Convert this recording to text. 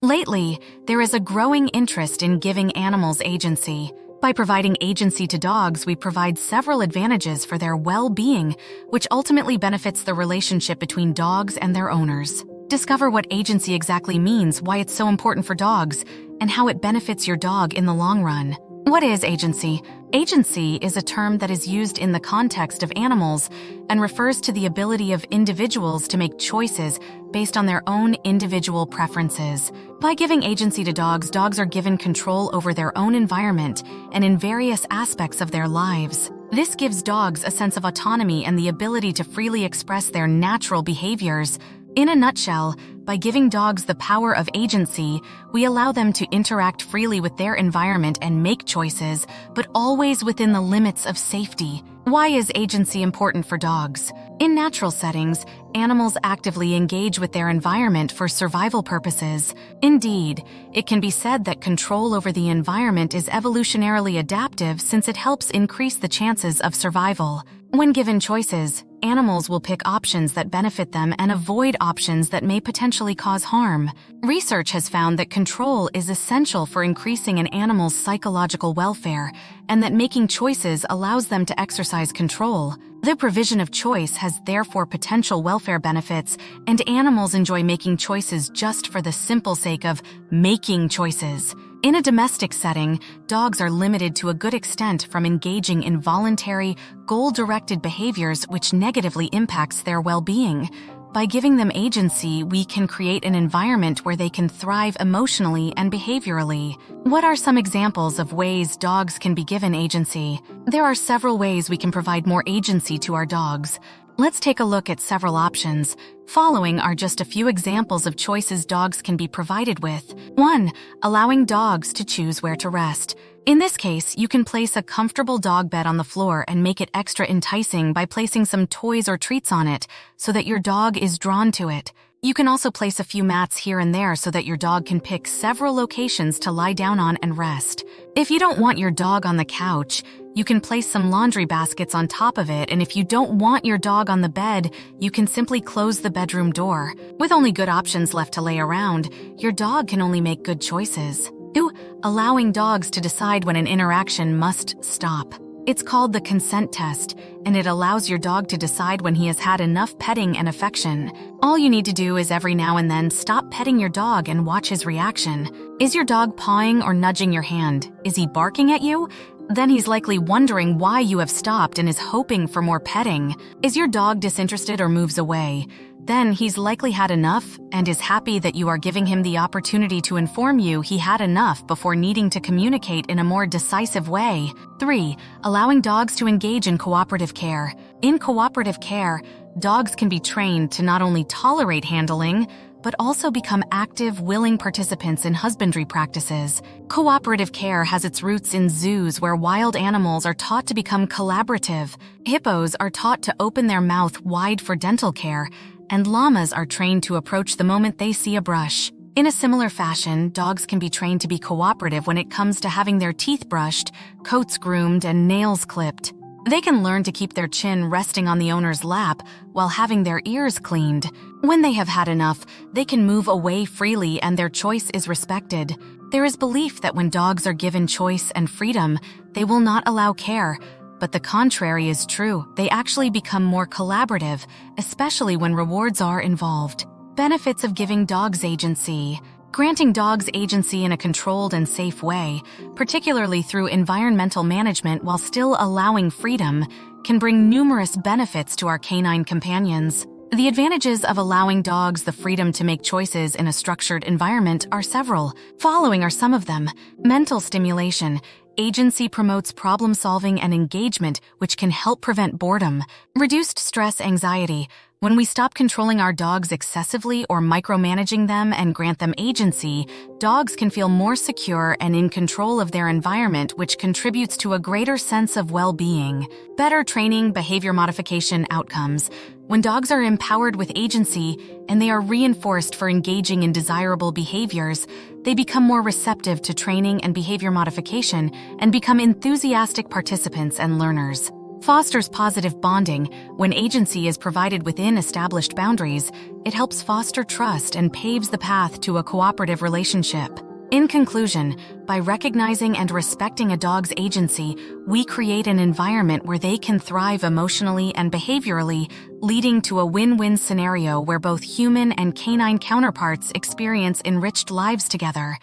Lately, there is a growing interest in giving animals agency. By providing agency to dogs, we provide several advantages for their well-being, which ultimately benefits the relationship between dogs and their owners. Discover what agency exactly means, why it's so important for dogs, and how it benefits your dog in the long run. What is agency? Agency is a term that is used in the context of animals and refers to the ability of individuals to make choices based on their own individual preferences. By giving agency to dogs, dogs are given control over their own environment and in various aspects of their lives. This gives dogs a sense of autonomy and the ability to freely express their natural behaviors. In a nutshell, by giving dogs the power of agency, we allow them to interact freely with their environment and make choices, but always within the limits of safety. Why is agency important for dogs? In natural settings, animals actively engage with their environment for survival purposes. Indeed, it can be said that control over the environment is evolutionarily adaptive since it helps increase the chances of survival. When given choices, animals will pick options that benefit them and avoid options that may potentially cause harm. Research has found that control is essential for increasing an animal's psychological welfare, and that making choices allows them to exercise control. The provision of choice has therefore potential welfare benefits, and animals enjoy making choices just for the simple sake of making choices. In a domestic setting, dogs are limited to a good extent from engaging in voluntary, goal-directed behaviors which negatively impacts their well-being. By giving them agency, we can create an environment where they can thrive emotionally and behaviorally. What are some examples of ways dogs can be given agency? There are several ways we can provide more agency to our dogs. Let's take a look at several options. Following are just a few examples of choices dogs can be provided with. 1. Allowing dogs to choose where to rest. In this case, you can place a comfortable dog bed on the floor and make it extra enticing by placing some toys or treats on it so that your dog is drawn to it. You can also place a few mats here and there so that your dog can pick several locations to lie down on and rest. If you don't want your dog on the couch, you can place some laundry baskets on top of it, and if you don't want your dog on the bed, you can simply close the bedroom door. With only good options left to lay around, your dog can only make good choices. 2. Allowing dogs to decide when an interaction must stop. It's called the consent test, and it allows your dog to decide when he has had enough petting and affection. All you need to do is every now and then stop petting your dog and watch his reaction. Is your dog pawing or nudging your hand? Is he barking at you? Then he's likely wondering why you have stopped and is hoping for more petting. Is your dog disinterested or moves away? Then he's likely had enough and is happy that you are giving him the opportunity to inform you he had enough before needing to communicate in a more decisive way. 3. Allowing dogs to engage in cooperative care. In cooperative care, dogs can be trained to not only tolerate handling, but also become active, willing participants in husbandry practices. Cooperative care has its roots in zoos where wild animals are taught to become collaborative. Hippos are taught to open their mouth wide for dental care, and llamas are trained to approach the moment they see a brush. In a similar fashion, dogs can be trained to be cooperative when it comes to having their teeth brushed, coats groomed, and nails clipped. They can learn to keep their chin resting on the owner's lap while having their ears cleaned. When they have had enough, they can move away freely and their choice is respected. There is belief that when dogs are given choice and freedom, they will not allow care, but the contrary is true. They actually become more collaborative, especially when rewards are involved. Benefits of giving dogs agency. Granting dogs agency in a controlled and safe way, particularly through environmental management while still allowing freedom, can bring numerous benefits to our canine companions. The advantages of allowing dogs the freedom to make choices in a structured environment are several. Following are some of them. Mental stimulation. Agency promotes problem-solving and engagement, which can help prevent boredom. Reduced stress anxiety. When we stop controlling our dogs excessively or micromanaging them and grant them agency, dogs can feel more secure and in control of their environment, which contributes to a greater sense of well-being. Better training, behavior modification outcomes. When dogs are empowered with agency and they are reinforced for engaging in desirable behaviors, they become more receptive to training and behavior modification and become enthusiastic participants and learners. fosters positive bonding. When agency is provided within established boundaries, it helps foster trust and paves the path to a cooperative relationship. In conclusion, by recognizing and respecting a dog's agency, we create an environment where they can thrive emotionally and behaviorally, leading to a win-win scenario where both human and canine counterparts experience enriched lives together.